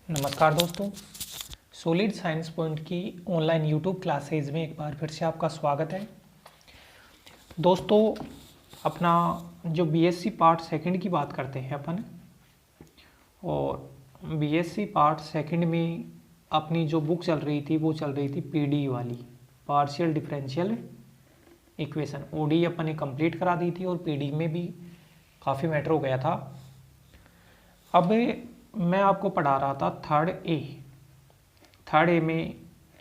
नमस्कार दोस्तों, solid science point की ऑनलाइन यूट्यूब क्लासेज में एक बार फिर से आपका स्वागत है। दोस्तों, अपना जो बीएससी पार्ट सेकंड की बात करते हैं अपन, और बीएससी पार्ट सेकंड में अपनी जो बुक चल रही थी वो चल रही थी पीडी वाली, पार्शियल डिफरेंशियल इक्वेशन। ओडी अपन ने कंप्लीट करा दी थी और पीडी में भी काफ़ी मैटर हो गया था। अब मैं आपको पढ़ा रहा था थर्ड ए में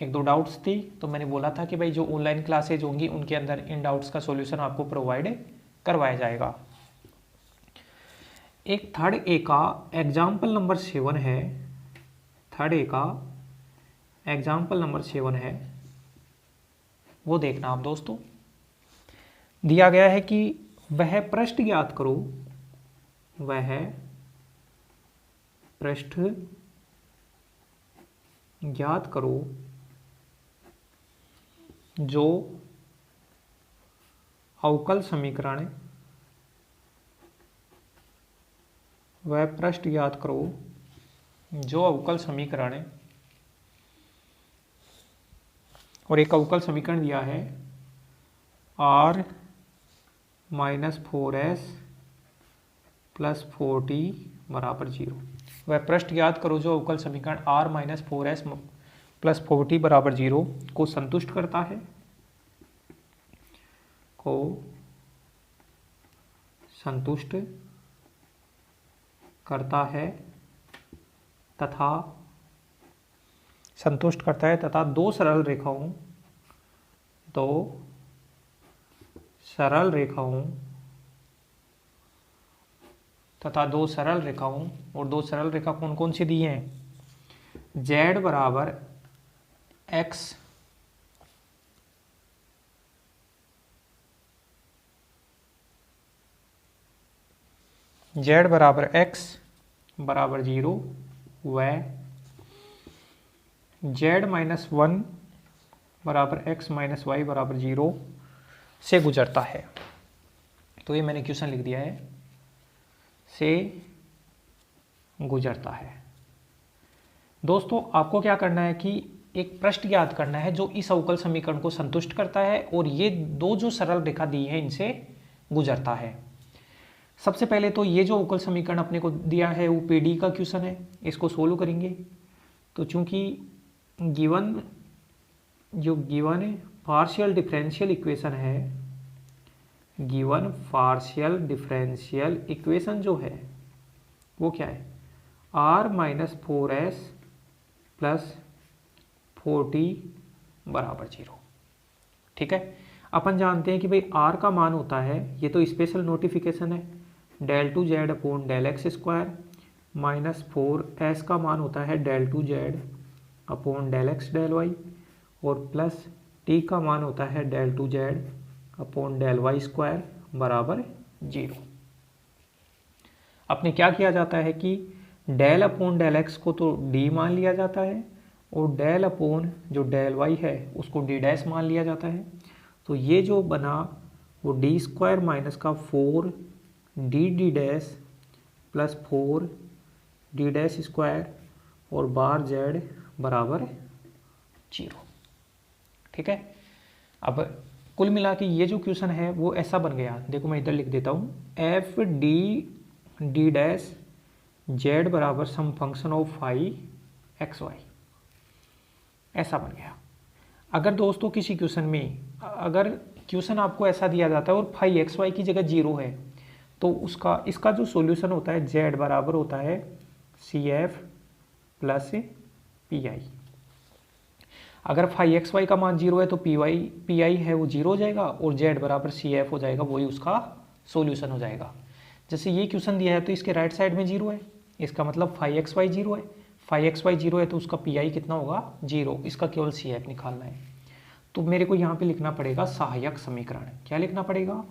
एक दो डाउट्स थी, तो मैंने बोला था कि भाई जो ऑनलाइन क्लासेज होंगी उनके अंदर इन डाउट्स का सॉल्यूशन आपको प्रोवाइड करवाया जाएगा। एक थर्ड ए का एग्जाम्पल नंबर 7 है। थर्ड ए का एग्जाम्पल नंबर 7 है, वो देखना आप दोस्तों। दिया गया है कि वह पृष्ठ ज्ञात करो, वह पृष्ठ ज्ञात करो जो अवकल समीकरण, वह पृष्ठ ज्ञात करो जो अवकल समीकरण, और एक अवकल समीकरण दिया है r minus 4s plus 4t बराबर 0। वह पृष्ठ ज्ञात करो जो अवकल समीकरण r minus 4s plus 4t बराबर 0 को संतुष्ट करता है, को संतुष्ट करता है तथा दो सरल रेखाओं और दो सरल रेखा कौन कौन सी दी हैं? z बराबर x बराबर 0 व z माइनस 1 बराबर x माइनस वाई बराबर 0 से गुजरता है। तो ये मैंने क्वेश्चन लिख दिया है, से गुजरता है। दोस्तों, आपको क्या करना है कि एक पृष्ठ ज्ञात करना है जो इस अवकल समीकरण को संतुष्ट करता है और ये दो जो सरल रेखा दी है इनसे गुजरता है। सबसे पहले तो ये जो अवकल समीकरण अपने को दिया है वो पीडी का क्वेश्चन है, इसको सोल्व करेंगे। तो चूंकि गिवन पार्शियल डिफरेंशियल इक्वेशन है, गिवन पार्शियल डिफरेंशियल इक्वेशन जो है वो क्या है? r minus 4s plus 4t बराबर 0। ठीक है, अपन जानते हैं कि भाई r का मान होता है, ये तो स्पेशल नोटिफिकेशन है, del two z upon del x square, minus 4s का मान होता है del two z upon del x del y, और प्लस t का मान होता है del two z upon del y square बराबर 0। अपने क्या किया जाता है कि डेल अपॉन डेल एक्स को तो d मान लिया जाता है और डेल अपॉन जो डेल वाई है उसको d डैश मान लिया जाता है। तो ये जो बना वो d स्क्वायर माइनस का 4d dash plus 4d dash square और बार z बराबर 0। ठीक है, अब कुल मिला के ये जो क्वेश्चन है वो ऐसा बन गया। देखो मैं इधर लिख देता हूँ, एफ डी डैश जेड बराबर some function of phi X Y, ऐसा बन गया। अगर दोस्तों किसी क्वेश्चन में अगर क्वेश्चन आपको ऐसा दिया जाता है और फाई एक्स वाई की जगह 0 है, तो इसका जो सॉल्यूशन होता है जेड बराबर होता है C F plus P I. अगर फाई एक्स वाई का मान 0 है तो पी आई है वो 0 हो जाएगा और जेड बराबर सी एफ हो जाएगा, वही उसका सॉल्यूशन हो जाएगा। जैसे ये क्वेश्चन दिया है तो इसके राइट साइड में 0 है, इसका मतलब फाई एक्स वाई 0 है, फाई एक्स वाई 0 है तो उसका पी आई कितना होगा? 0। इसका केवल सी एफ निकालना है। तो मेरे को यहाँ पे लिखना पड़ेगा सहायक समीकरण। क्या लिखना पड़ेगा?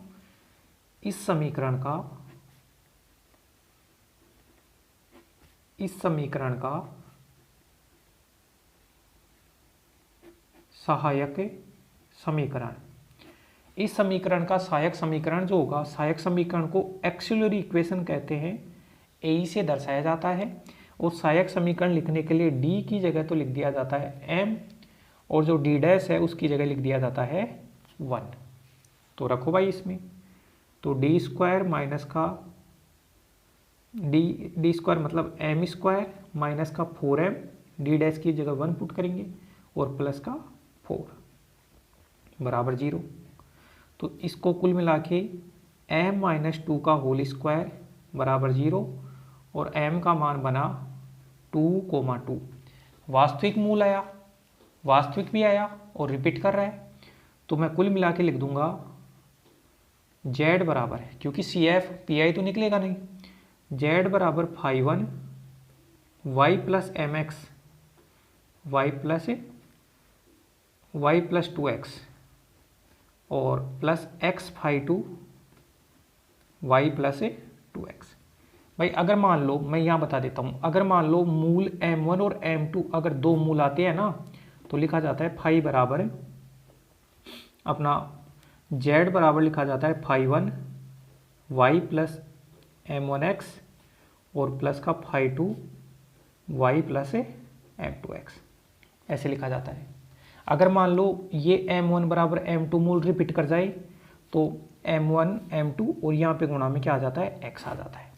इस समीकरण का सहायक समीकरण। इस समीकरण का सहायक समीकरण जो होगा, सहायक समीकरण को एक्सिलरी इक्वेशन कहते हैं, ए से दर्शाया जाता है। और सहायक समीकरण लिखने के लिए डी की जगह तो लिख दिया जाता है एम, और जो डी डैश है उसकी जगह लिख दिया जाता है 1। तो रखो भाई इसमें, तो डी स्क्वायर माइनस का डी स्क्वायर मतलब एम स्क्वायर माइनस का 4m, डी डैश की जगह 1 पुट करेंगे और प्लस का 4 बराबर 0। तो इसको कुल मिला के m माइनस 2 का होल स्क्वायर बराबर 0 और m का मान बना 2,2। वास्तविक मूल आया, वास्तविक भी आया और रिपीट कर रहा है, तो मैं कुल मिला के लिख दूंगा z बराबर है, क्योंकि CF PI तो निकलेगा नहीं, z बराबर 5,1 y plus m x y plus 2x और plus x 5,2 y plus 2x। भाई अगर मान लो, मैं यहाँ बता देता हूँ, अगर मान लो मूल m1 और m2 अगर दो मूल आते हैं ना, तो लिखा जाता है फाई बराबर अपना z बराबर लिखा जाता है 5,1 y प्लस m1x और प्लस का 5,2 y प्लस m2x, ऐसे लिखा जाता है। अगर मान लो ये m1 बराबर m2 मूल रिपीट कर जाए तो m1 m2 और यहाँ पे गुणा में क्या आ जाता है, x आ जाता है,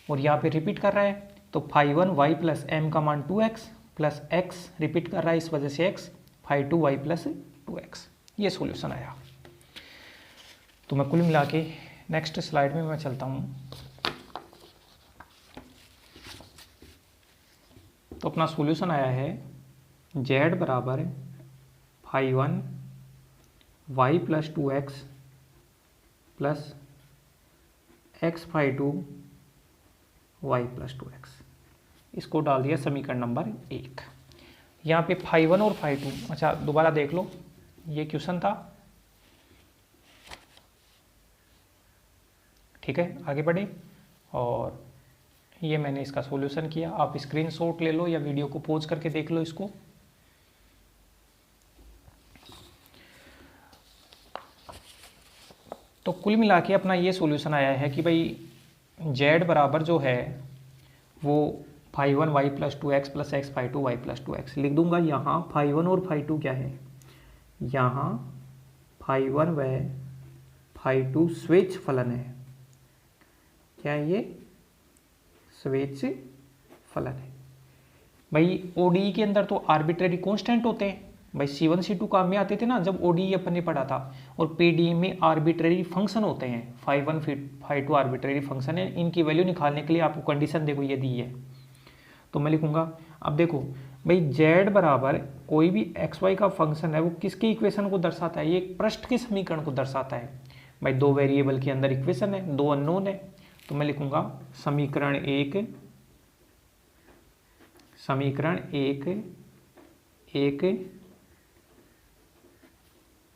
और यहाँ पे रिपीट कर रहा है तो 5,1 y प्लस m का मान 2x प्लस x रिपीट कर रहा है इस वजह से x 5,2 y प्लस 2x, ये सॉल्यूशन आया। तो मैं कुल मिला के नेक्स्ट स्लाइड में मैं चलता हूँ। तो अपना सॉल्यूशन आया है z बराबर 5,1 y plus 2x plus x 5,2 y plus 2x, इसको डाल दिया समीकरण नंबर 1। यहाँ पे 5,1 और 5,2, अच्छा दोबारा देख लो, ये क्वेश्चन था, ठीक है आगे बढ़े, और ये मैंने इसका सॉल्यूशन किया। आप स्क्रीनशॉट ले लो या वीडियो को पॉज करके देख लो इसको। तो कुल मिला के अपना ये सॉल्यूशन आया है कि भाई z बराबर जो है वो 5,1 y plus 2x plus x 5,2 y plus 2x लिख दूंगा। यहाँ 5,1 और 5,2 क्या है, यहाँ 5,1 व 5,2 स्वेच्छ फलन है। क्या है ये, स्वेच्छ फलन है। भाई ODE के अंदर तो आर्बिट्रेरी कांस्टेंट होते हैं, भाई C1 C2 काम में आते थे ना जब ODE अपन ने पढ़ा था, और PDE में आर्बिट्रेरी फंक्शन होते हैं। 5,1 5,2 आर्बिट्रेरी फंक्शन है, इनकी वैल्यू निकालने के लिए आपको कंडीशन देखो ये दी है, तो मैं लिखूंगा। अब देखो भाई z बराबर कोई भी xy का फंक्शन है वो किसके इक्वेशन को दर्शाता है, ये एक पृष्ठ के समीकरण को दर्शाता है। भाई दो वेरिएबल के अंदर इक्वेशन है, दो अननोन है, तो मैं लिखूंगा समीकरण एक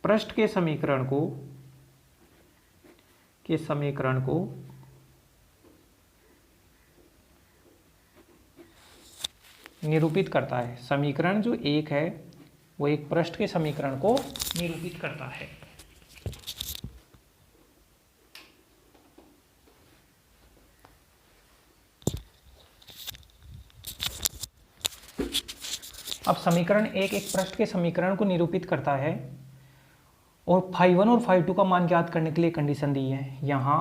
पृष्ठ के समीकरण को निरूपित करता है। समीकरण जो एक है वो एक पृष्ठ के समीकरण को निरूपित करता है। अब समीकरण एक पृष्ठ के समीकरण को निरूपित करता है, और 5,1 और 5,2 का मान ज्ञात करने के लिए कंडीशन दी है। यहाँ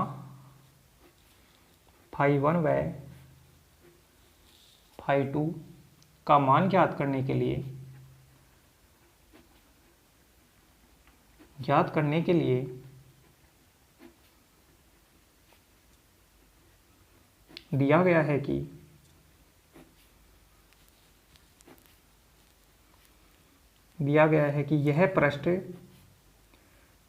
5,1 व 5,2 का मान ज्ञात करने के लिए दिया गया है कि यह पृष्ठ,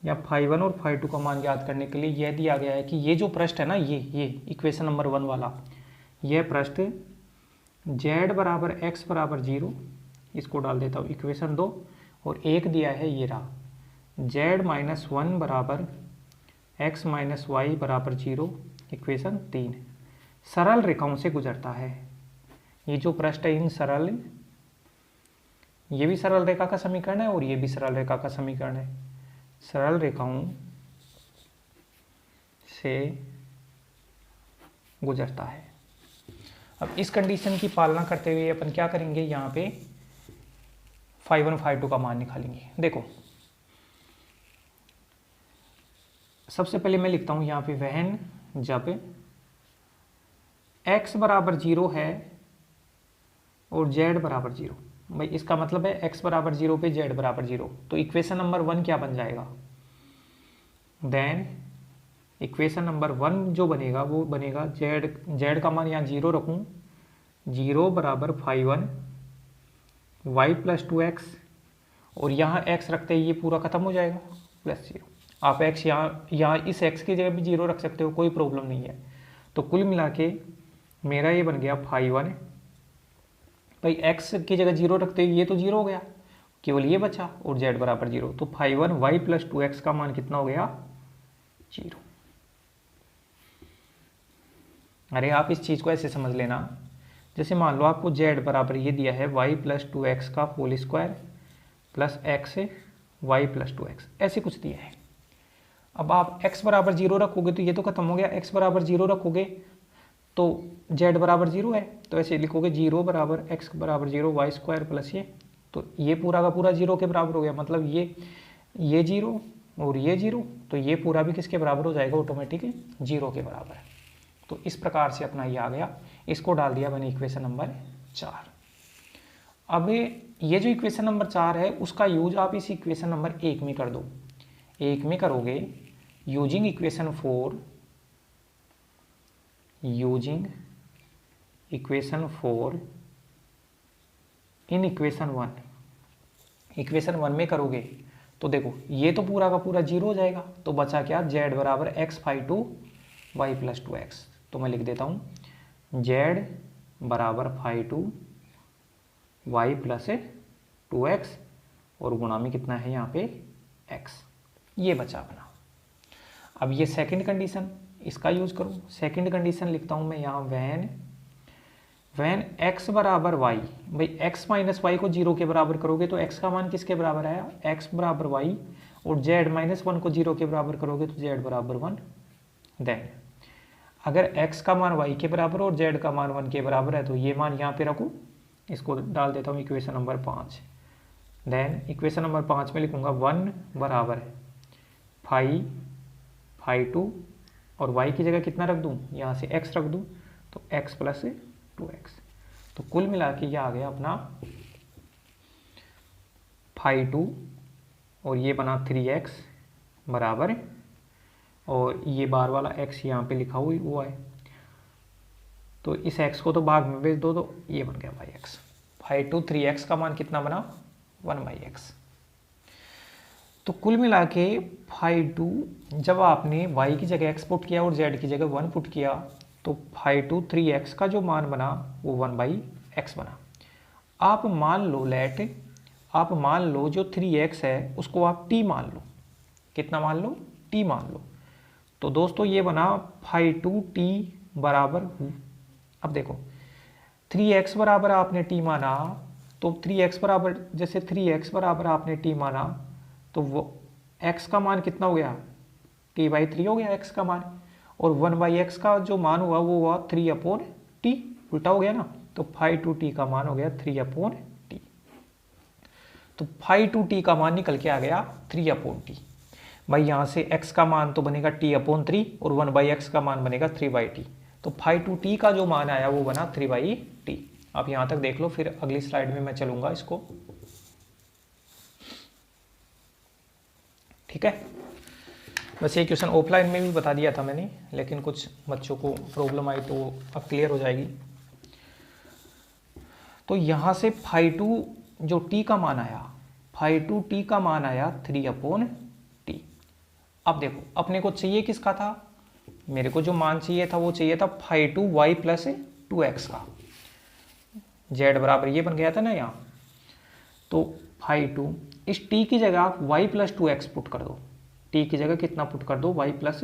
या 5,1 और 5,2 का मान ज्ञात करने के लिए यह दिया गया है कि ये जो पृष्ठ है ना, ये इक्वेशन नंबर 1 वाला, यह पृष्ठ z बराबर x बराबर 0, इसको डाल देता हूँ इक्वेशन 2, और एक दिया है ये रहा z माइनस 1 बराबर x माइनस वाई बराबर 0, इक्वेशन 3 सरल रेखाओं से गुजरता है। ये जो पृष्ठ है इन सरल, ये भी सरल रेखा का समीकरण है और ये भी सरल रेखा का समीकरण है। सरल रेखाओं से गुजरता है। अब इस कंडीशन की पालना करते हुए अपन क्या करेंगे, यहाँ पे phi1 phi2 का मान निकालेंगे। देखो सबसे पहले मैं लिखता हूँ यहाँ पे वहन जब x बराबर 0 है और z बराबर 0, भाई इसका मतलब है x बराबर 0 पे z बराबर 0, तो इक्वेशन नंबर 1 क्या बन जाएगा, देन इक्वेशन नंबर 1 जो बनेगा वो बनेगा z का मान यहाँ 0 रखूँ, 0 बराबर phi1 y प्लस 2x, और यहाँ x रखते ही ये पूरा खत्म हो जाएगा प्लस 0। आप x यहाँ इस x की जगह भी 0 रख सकते हो, कोई प्रॉब्लम नहीं है। तो कुल मिला के मेरा ये बन गया phi1, भाई x की जगह 0 रखते ही ये तो 0 हो गया, केवल ये बचा, और z बराबर 0, तो phi1 y प्लस 2x का मान कितना हो गया, 0। अरे आप इस चीज़ को ऐसे समझ लेना, जैसे मान लो आपको z बराबर ये दिया है y प्लस 2x का whole square plus x y plus 2x, ऐसे कुछ दिया है। अब आप x बराबर 0 रखोगे तो ये तो खत्म हो गया, x बराबर 0 रखोगे तो z बराबर 0 है, तो ऐसे लिखोगे 0 बराबर x बराबर 0 वाई स्क्वायर प्लस ये, तो ये पूरा का पूरा 0 के बराबर हो गया, मतलब ये 0 और ये 0, तो ये पूरा भी किसके बराबर हो जाएगा, ऑटोमेटिक 0 के बराबर। तो इस प्रकार से अपना ये आ गया, इसको डाल दिया मैंने इक्वेशन नंबर 4। अब ये जो इक्वेशन नंबर 4 है उसका यूज आप इस इक्वेशन नंबर 1 में कर दो। 1 में करोगे using equation 4, using equation 4 in equation 1, equation 1 में करोगे तो देखो ये तो पूरा का पूरा 0 हो जाएगा, तो बचा क्या, z बराबर x phi2 y plus 2x। तो मैं लिख देता हूँ z बराबर phi2 y प्लस 2x, और गुणा में कितना है यहाँ पे x, ये बचा अपना। अब ये सेकंड कंडीशन, इसका यूज करो। सेकंड कंडीशन लिखता हूँ मैं यहाँ वैन x बराबर y, भाई x माइनस वाई को 0 के बराबर करोगे तो x का मान किसके बराबर आया, x बराबर y, और z माइनस 1 को 0 के बराबर करोगे तो z बराबर 1। देन अगर x का मान y के बराबर और z का मान 1 के बराबर है तो ये मान यहाँ पे रखूँ, इसको डाल देता हूँ equation number 5। Then equation number 5 में लिखूँगा 1 बराबर phi2, और y की जगह कितना रख दूँ, यहाँ से x रख दूँ, तो x प्लस 2x। तो कुल मिला के ये आ गया अपना phi2, और ये बना 3x बराबर, और ये बार वाला x यहाँ पे लिखा हुआ है, तो इस x को तो भाग में भेज दो, तो ये बन गया भाई x। phi2 3x का मान कितना बना, 1/x। तो कुल मिला के phi2 जब आपने y की जगह x पुट किया और z की जगह 1 पुट किया तो phi2 3x का जो मान बना वो 1/x बना। आप मान लो जो 3x है उसको आप t मान लो, कितना मान लो, t मान लो। तो दोस्तों ये बना phi2 t बराबर, अब देखो 3x बराबर आपने t माना, तो 3x बराबर, जैसे 3x बराबर आपने t माना तो वो x का मान कितना हो गया, t/3 हो गया x का मान, और 1/x का जो मान हुआ वो हुआ 3/t, उल्टा हो गया ना, तो phi2t का मान हो गया 3/t। तो phi2t का मान निकल के आ गया 3/t। भाई यहाँ से x का मान तो बनेगा t/3 और 1/x का मान बनेगा 3/t, तो phi2t का जो मान आया वो बना 3/t। आप यहाँ तक देख लो, फिर अगली स्लाइड में मैं चलूंगा इसको, ठीक है। वैसे ये क्वेश्चन ऑफलाइन में भी बता दिया था मैंने, लेकिन कुछ बच्चों को प्रॉब्लम आई तो अब क्लियर हो जाएगी। तो यहाँ से phi2 जो t का मान आया, phi2 t का मान आया 3/t। अब देखो अपने को चाहिए किसका था, मेरे को जो मान चाहिए था वो चाहिए था phi2 y प्लस 2x का, z बराबर ये बन गया था ना यहाँ। तो phi2 इस t की जगह आप y प्लस 2x पुट कर दो, t की जगह कितना पुट कर दो, y प्लस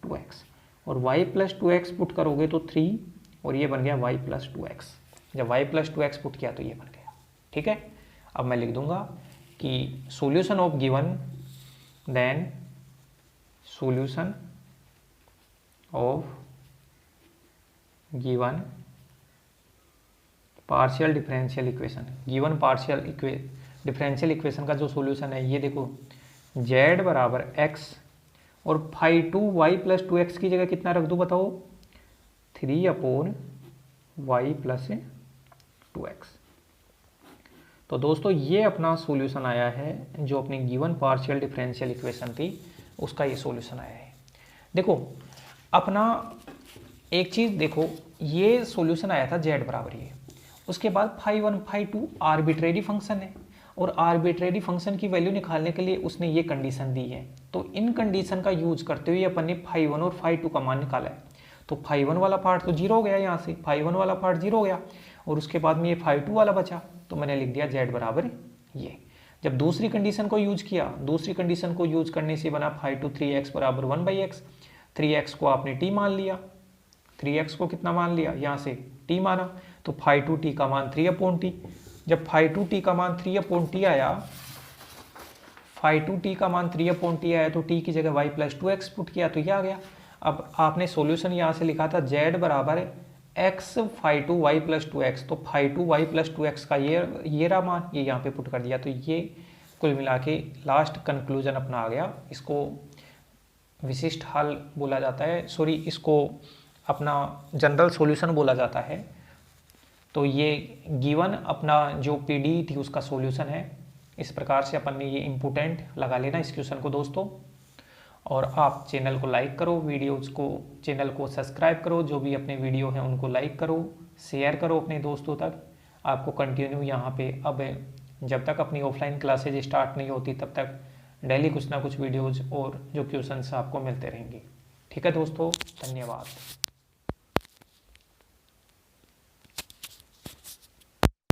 2x, और y प्लस 2x पुट करोगे तो 3, और ये बन गया y प्लस 2x। जब y प्लस 2x पुट किया तो ये बन गया, ठीक है। अब मैं लिख दूंगा कि solution of given, then solution of given partial differential equation, given partial differential equation का जो सॉल्यूशन है ये देखो, z बराबर x और फाई 2y प्लस 2x की जगह कितना रख दूँ बताओ, 3/y प्लस 2x। तो दोस्तों ये अपना सॉल्यूशन आया है, जो अपनी गिवन पार्शियल डिफरेंशियल इक्वेशन थी उसका ये सॉल्यूशन आया है। देखो अपना एक चीज़ देखो, ये सॉल्यूशन आया था z बराबर ये, उसके बाद फाई 1 फाई 2 आर्बिट्रेरी फंक्शन है, और आर्बिट्रेरी फंक्शन की वैल्यू निकालने के लिए उसने ये कंडीशन दी है। तो इन कंडीशन का यूज करते हुए अपन ने फाई 1 और फाई 2 का मान निकाला है। तो फाई 1 वाला पार्ट तो जीरो हो गया, यहाँ से फाई 1 वाला पार्ट जीरो हो गया, और उसके बाद में ये फाई 2 वाला बचा, तो मैंने लिख दिया z बराबर ये। जब दूसरी कंडीशन को यूज किया, दूसरी कंडीशन को यूज करने से बना फाई 2 3x बराबर 1/x, 3x को आपने t मान लिया, 3x को कितना मान लिया, यहाँ से t माना, तो फाई 2t का मान 3/t। जब फाई 2t का मान 3/t आया, फाई 2t का मान 3/t आया, तो t की जगह y प्लस 2x पुट किया, तो ये आ गया। अब आपने सॉल्यूशन यहाँ से लिखा था z बराबर x phi 2y plus 2x, तो फाई 2y प्लस 2x का ये रहा मान, ये यहाँ पे पुट कर दिया। तो ये कुल मिला के लास्ट कंक्लूजन अपना आ गया। इसको विशिष्ट हल बोला जाता है, सॉरी इसको अपना जनरल सॉल्यूशन बोला जाता है। तो ये गिवन अपना जो पीडी थी उसका सॉल्यूशन है। इस प्रकार से अपन ने ये इम्पोर्टेंट लगा लेना इस क्वेश्चन को दोस्तों। और आप चैनल को लाइक करो, वीडियोज़ को चैनल को सब्सक्राइब करो, जो भी अपने वीडियो हैं उनको लाइक करो, शेयर करो अपने दोस्तों तक। आपको कंटिन्यू यहाँ पे अब जब तक अपनी ऑफलाइन क्लासेज स्टार्ट नहीं होती तब तक डेली कुछ ना कुछ वीडियोज़ और जो क्वेश्चंस आपको मिलते रहेंगे। ठीक है दोस्तों, धन्यवाद।